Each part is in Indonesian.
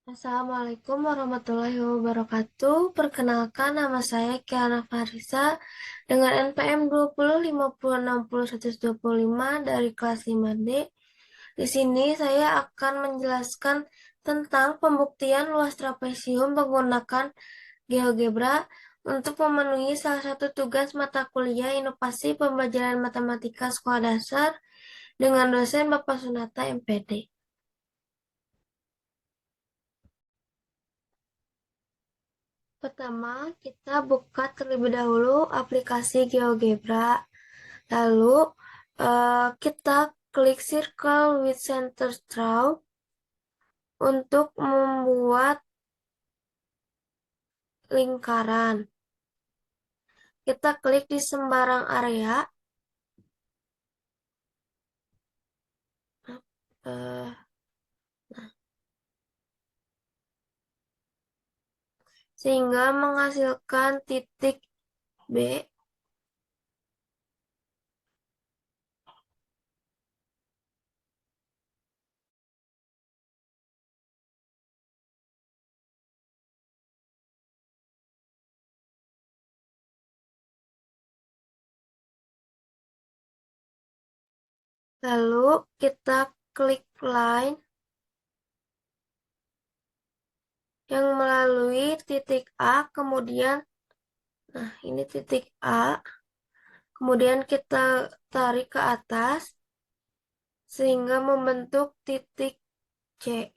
Assalamualaikum warahmatullahi wabarakatuh. Perkenalkan, nama saya Kiana Farisa dengan NPM 205060 dari kelas 5D. Di sini saya akan menjelaskan tentang pembuktian luas trapesium menggunakan GeoGebra untuk memenuhi salah satu tugas mata kuliah Inovasi Pembelajaran Matematika Sekolah Dasar dengan dosen Bapak Sunata MPD. Pertama, kita buka terlebih dahulu aplikasi GeoGebra. Lalu, kita klik circle with center draw untuk membuat lingkaran. Kita klik di sembarang area. eh, Sehingga menghasilkan titik B. Lalu kita klik line yang melalui titik A, kemudian, nah ini titik A, kemudian kita tarik ke atas sehingga membentuk titik C.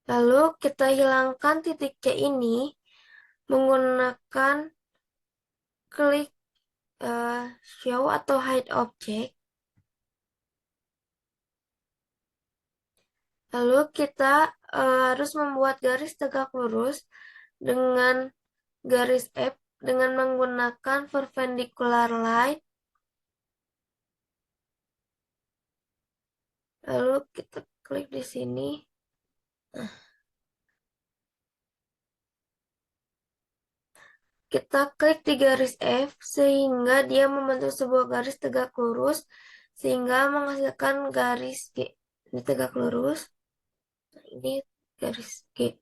Lalu kita hilangkan titik C ini menggunakan klik show atau hide object. Lalu kita harus membuat garis tegak lurus dengan garis F dengan menggunakan perpendicular line. Lalu kita klik di sini. Kita klik di garis F sehingga dia membentuk sebuah garis tegak lurus sehingga menghasilkan garis G. Ini tegak lurus. Nah, ini garis G.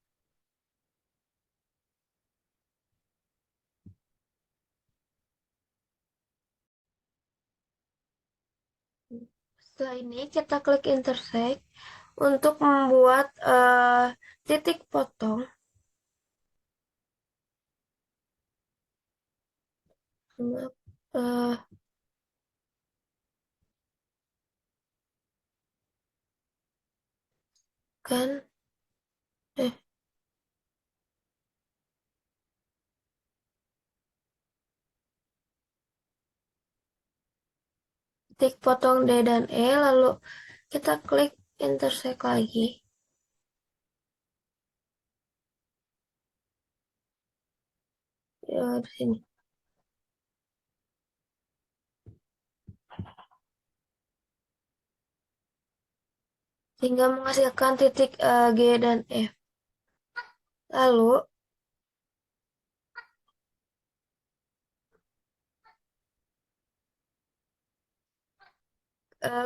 Setelah ini kita klik intersect untuk membuat titik potong. eh, kan eh, titik potong D dan E, lalu kita klik intersect lagi. Ya, di sini. Sehingga menghasilkan titik G dan F. Lalu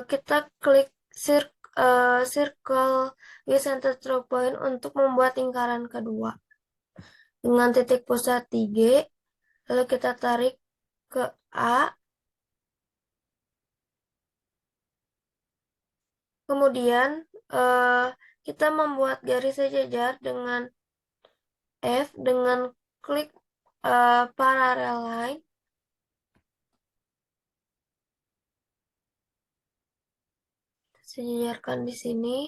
kita klik circle with center through point untuk membuat lingkaran kedua dengan titik pusat di G, lalu kita tarik ke A, kemudian kita membuat garis sejajar dengan F dengan klik parallel line. Sejajarkan di sini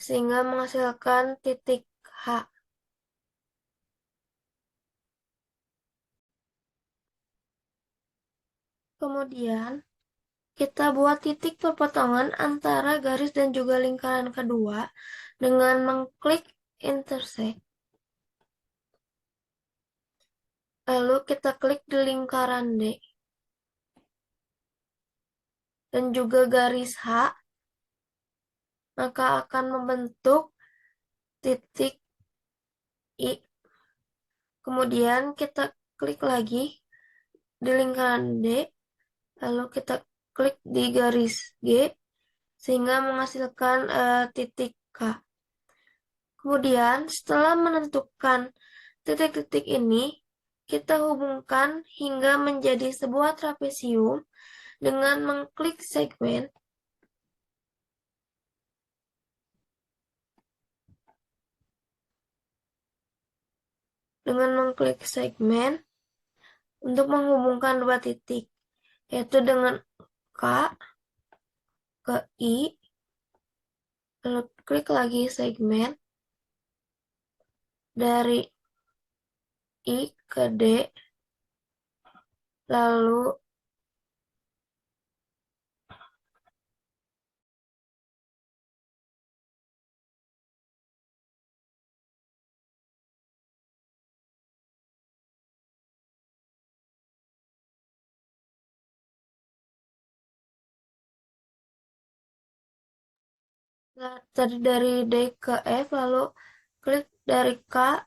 sehingga menghasilkan titik H. Kemudian kita buat titik perpotongan antara garis dan juga lingkaran kedua dengan mengklik intersect. Lalu kita klik di lingkaran D dan juga garis H, maka akan membentuk titik I. Kemudian kita klik lagi di lingkaran D, lalu kita klik di garis G sehingga menghasilkan titik K. Kemudian, setelah menentukan titik-titik ini, kita hubungkan hingga menjadi sebuah trapesium dengan mengklik segmen. Dengan mengklik segmen untuk menghubungkan dua titik, yaitu dengan K ke I, lalu klik lagi segmen dari I ke D, lalu tadi dari D ke F, lalu klik dari K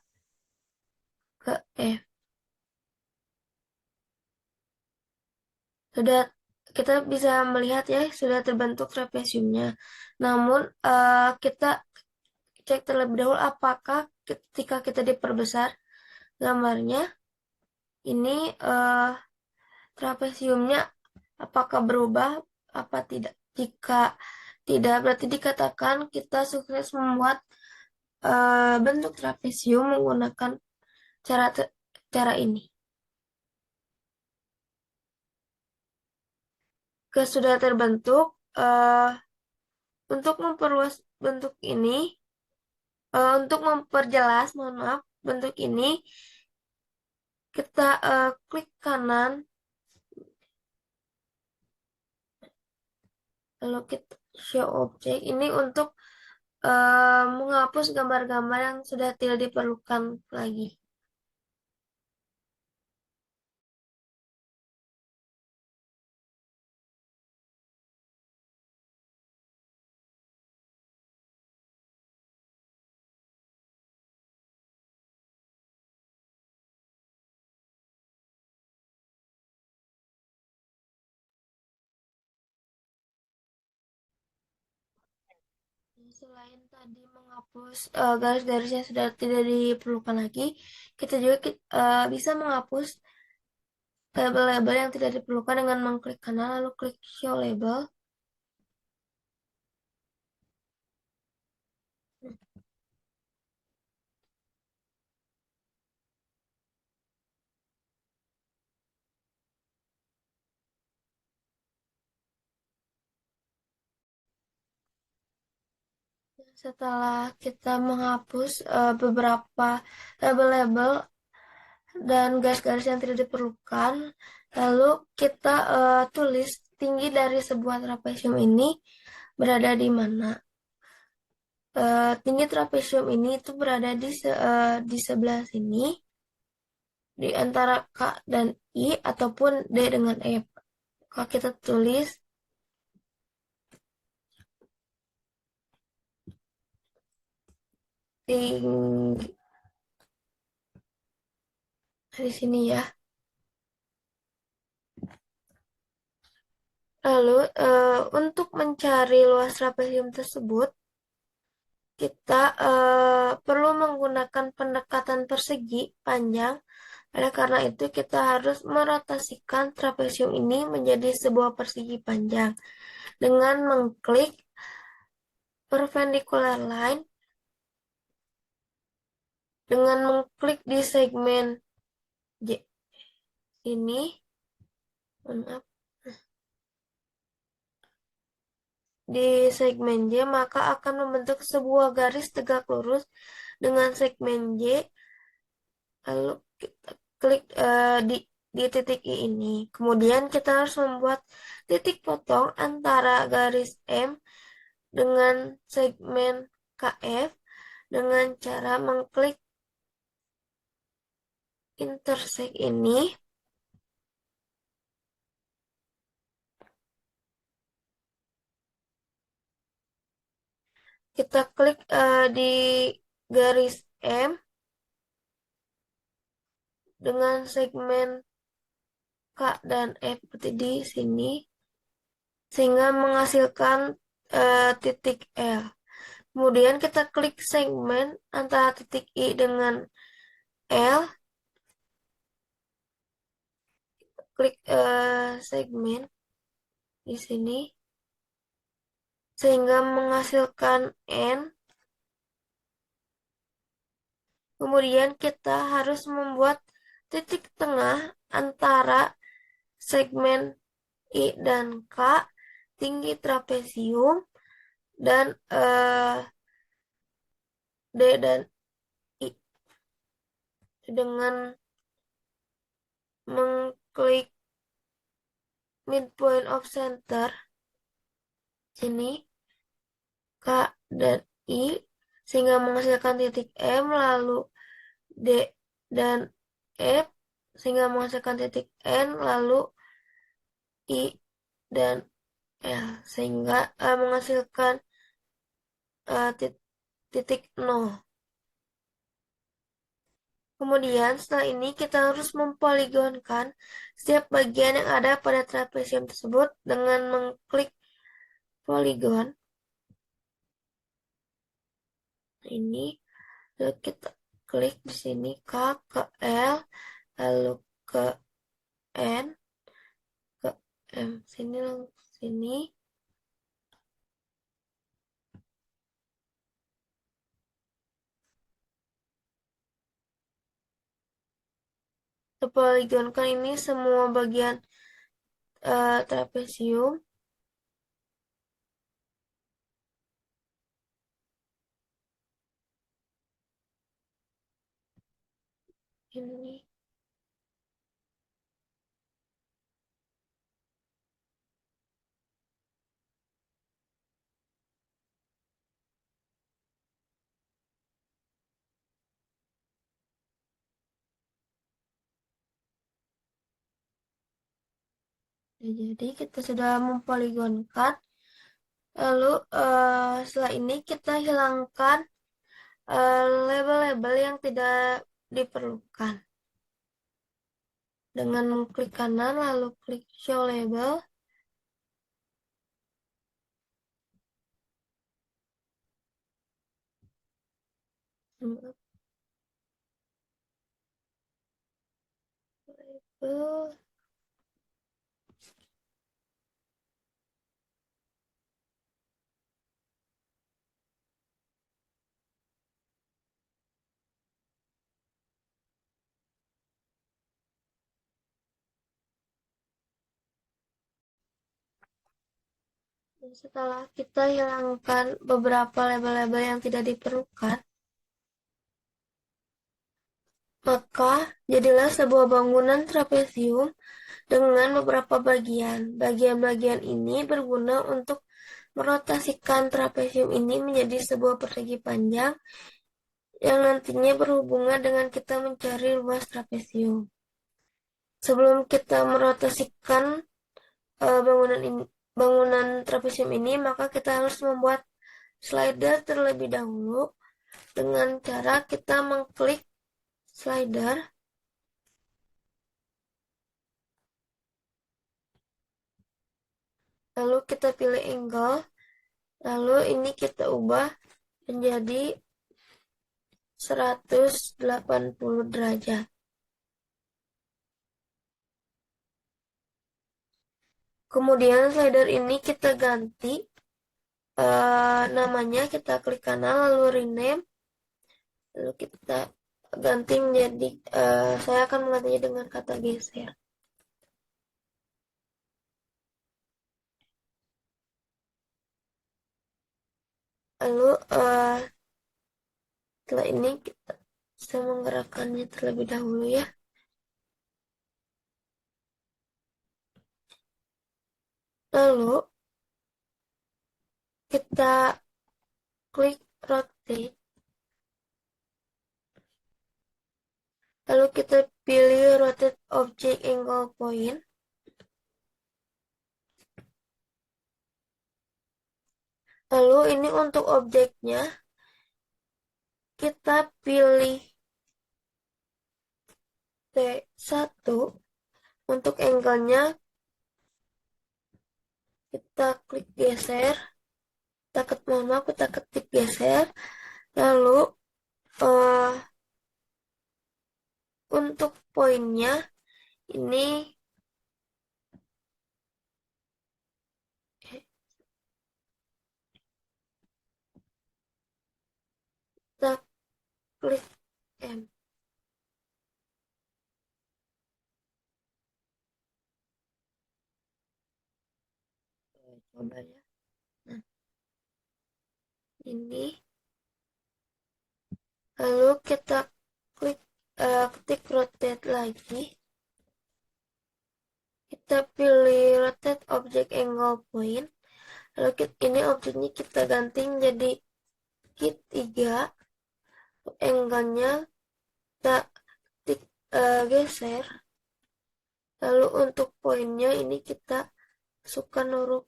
ke F. Sudah, kita bisa melihat ya, sudah terbentuk trapesiumnya. Namun, kita cek terlebih dahulu apakah ketika kita diperbesar gambarnya, ini trapesiumnya apakah berubah apa tidak. Jika tidak, berarti dikatakan kita sukses membuat bentuk trapesium menggunakan cara cara ini. Sudah terbentuk, untuk memperluas bentuk ini, untuk memperjelas, mohon maaf, bentuk ini, kita klik kanan, lalu kita show object. Ini untuk menghapus gambar-gambar yang sudah tidak diperlukan lagi. Selain tadi menghapus garis-garis yang sudah tidak diperlukan lagi, kita juga bisa menghapus label-label yang tidak diperlukan dengan mengklik kanan lalu klik show label. Setelah kita menghapus beberapa label-label dan garis-garis yang tidak diperlukan, lalu kita tulis tinggi dari sebuah trapesium ini berada di mana. Tinggi trapesium ini itu berada di sebelah sini, di antara K dan I ataupun D dengan F. Kalau kita tulis tinggi di sini ya. Lalu untuk mencari luas trapesium tersebut, kita perlu menggunakan pendekatan persegi panjang. Oleh karena itu, kita harus merotasikan trapesium ini menjadi sebuah persegi panjang dengan mengklik perpendicular line, dengan mengklik di segmen J ini, maaf, di segmen J, maka akan membentuk sebuah garis tegak lurus dengan segmen J, lalu kita klik di titik I ini. Kemudian kita harus membuat titik potong antara garis M dengan segmen KF dengan cara mengklik intersect ini. Kita klik di garis M dengan segmen K dan F seperti di sini, sehingga menghasilkan titik L. Kemudian kita klik segmen antara titik I dengan L, klik segmen di sini sehingga menghasilkan N. Kemudian kita harus membuat titik tengah antara segmen I dan K, tinggi trapesium, dan D dan I dengan mengklik midpoint of center sini K dan I sehingga menghasilkan titik M, lalu D dan F sehingga menghasilkan titik N, lalu I dan L sehingga menghasilkan titik nol. Kemudian setelah ini kita harus mempoligonkan setiap bagian yang ada pada trapesium tersebut dengan mengklik poligon. Ini lalu kita klik di sini K ke L, lalu ke N, ke M. Sini langsung sini. Kita poligonkan ini semua bagian trapesium. Ini. Jadi kita sudah mempoligonkan. Lalu setelah ini kita hilangkan label-label yang tidak diperlukan. Dengan mengklik kanan lalu klik show label. Label. Setelah kita hilangkan beberapa label-label yang tidak diperlukan, maka jadilah sebuah bangunan trapesium dengan beberapa bagian. Bagian-bagian ini berguna untuk merotasikan trapesium ini menjadi sebuah persegi panjang yang nantinya berhubungan dengan kita mencari luas trapesium. Sebelum kita merotasikan bangunan trapesium ini, maka kita harus membuat slider terlebih dahulu dengan cara kita mengklik slider, lalu kita pilih angle, lalu ini kita ubah menjadi 180 derajat. Kemudian slider ini kita ganti namanya, kita klik kanan lalu rename, lalu kita ganti menjadi saya akan menggantinya dengan kata geser. Lalu setelah ini kita bisa menggerakkannya terlebih dahulu ya. Lalu kita klik rotate. Lalu kita pilih rotate object angle point. Lalu ini untuk objeknya kita pilih T1. Untuk angle-nya kita klik geser. Mohon maaf, kita ketik geser. geser. Lalu eh, untuk poinnya ini kita klik M. Coba ya. Nah, ini. Lalu kita ketik rotate lagi. Kita pilih rotate object angle point. Lalu ini objeknya kita ganti jadi hit 3. Angle-nya kita geser. Lalu untuk poinnya ini kita suka huruf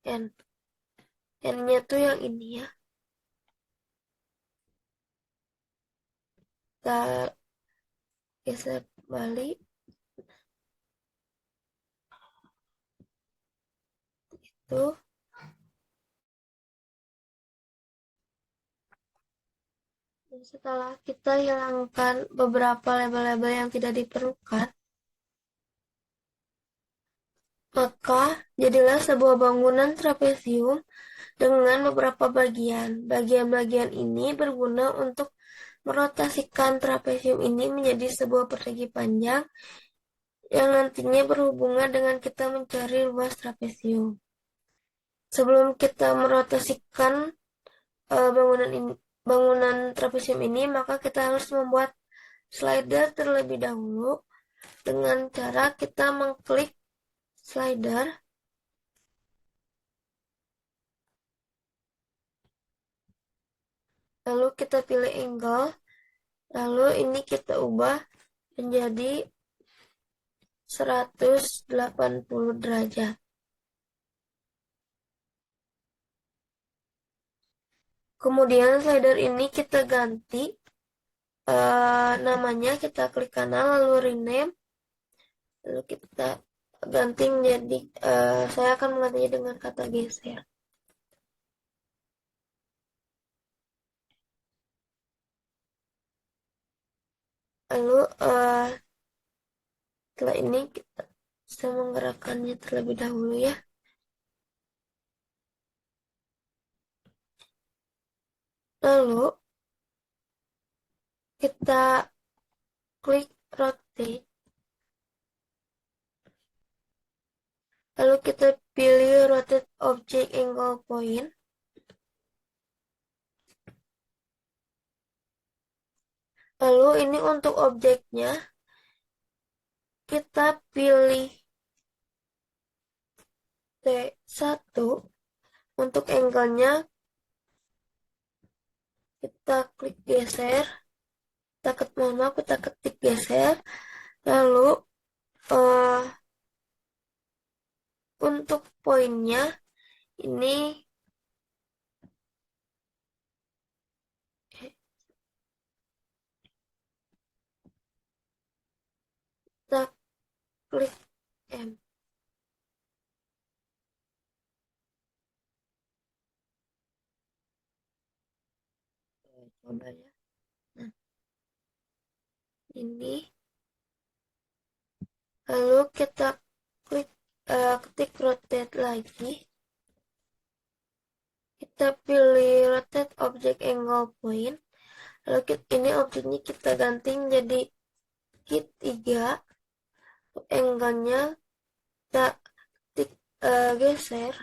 N. N-nya tuh yang ini ya. Kita geser balik. Tuh. Dan setelah kita hilangkan beberapa label-label yang tidak diperlukan, maka jadilah sebuah bangunan trapesium dengan beberapa bagian. Bagian-bagian ini berguna untuk merotasikan trapesium ini menjadi sebuah persegi panjang yang nantinya berhubungan dengan kita mencari luas trapesium. Sebelum kita merotasikan bangunan trapesium ini, maka kita harus membuat slider terlebih dahulu dengan cara kita mengklik slider. Lalu kita pilih angle. Lalu ini kita ubah menjadi 180 derajat. Kemudian slider ini kita ganti namanya, kita klik kanan lalu rename. Lalu kita ganti menjadi saya akan menggantinya dengan kata geser. Lalu setelah ini kita bisa menggerakkannya terlebih dahulu ya. Lalu kita klik rotate. Lalu kita pilih rotate object angle point. Lalu ini untuk objeknya kita pilih T1. Untuk angle-nya kita klik geser. Kita ketik geser. Lalu untuk poinnya ini kita klik M. Coba ya. Nah, ini. Lalu kita ketik rotate lagi. Kita pilih rotate object angle point. Lalu ini objeknya kita ganti jadi hit 3. Angle-nya kita geser.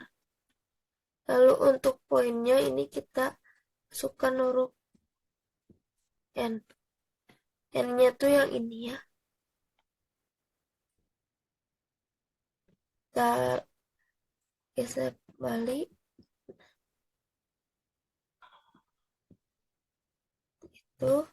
Lalu untuk poinnya ini kita suka huruf N. N-nya tuh yang ini ya. Kita geser balik. Itu.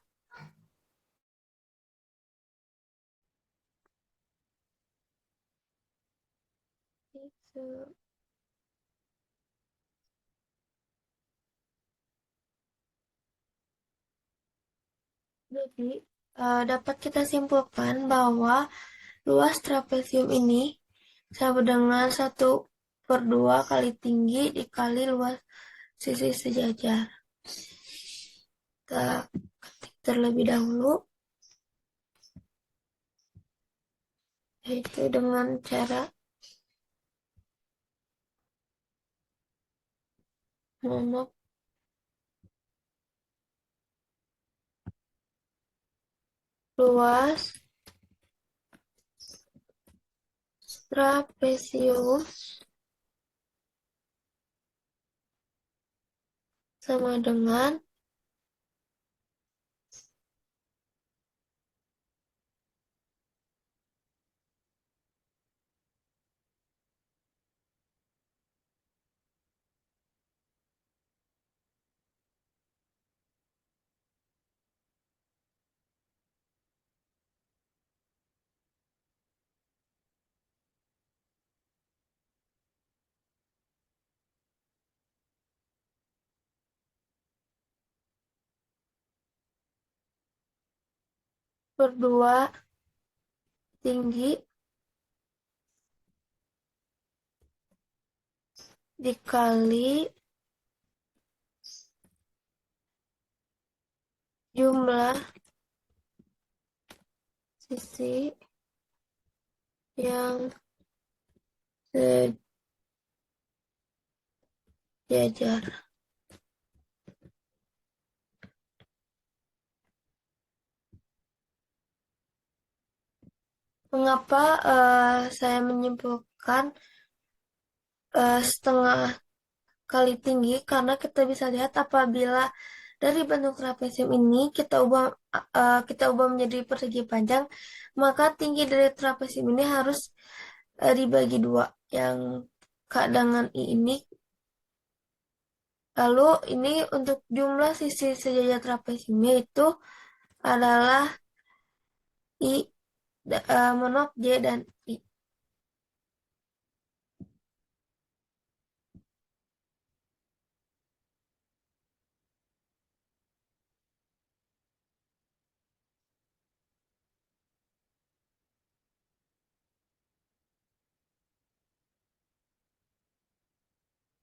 Jadi, dapat kita simpulkan bahwa luas trapesium ini sama dengan 1/2 kali tinggi dikali luas sisi sejajar. Kita ketik terlebih dahulu, yaitu dengan cara membuat luas trapesium sama dengan berdua tinggi dikali jumlah sisi yang sejajar. Mengapa saya menyimpulkan setengah kali tinggi? Karena kita bisa lihat apabila dari bentuk trapesium ini kita ubah menjadi persegi panjang, maka tinggi dari trapesium ini harus dibagi dua, yang K dengan I ini. Lalu ini untuk jumlah sisi sejajar trapesiumnya itu adalah J dan I.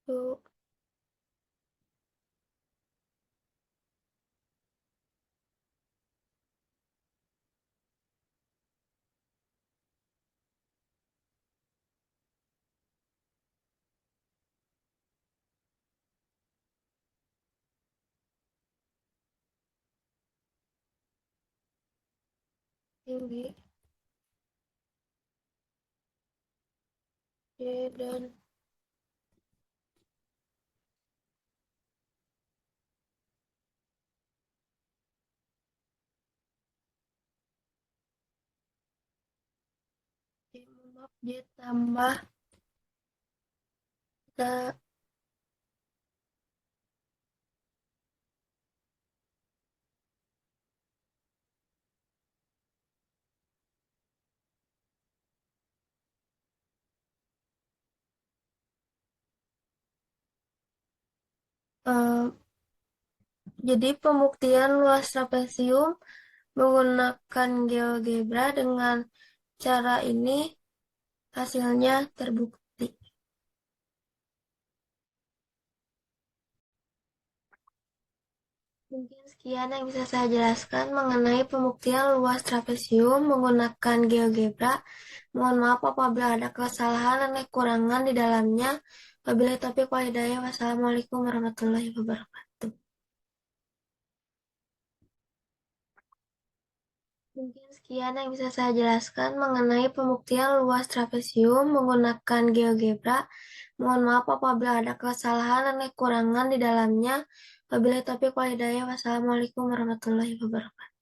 Tuh, tinggi J dan J tambah kita eh, jadi pembuktian luas trapesium menggunakan GeoGebra dengan cara ini hasilnya terbukti. Mungkin sekian yang bisa saya jelaskan mengenai pembuktian luas trapesium menggunakan GeoGebra. Mohon maaf apabila ada kesalahan dan kekurangan di dalamnya. Wabillahi taufiq wal hidayah. Wassalamualaikum warahmatullahi wabarakatuh. Mungkin sekian yang bisa saya jelaskan mengenai pembuktian luas trapesium menggunakan GeoGebra. Mohon maaf apabila ada kesalahan dan kekurangan di dalamnya. Wabillahi taufiq wal hidayah. Wassalamualaikum warahmatullahi wabarakatuh.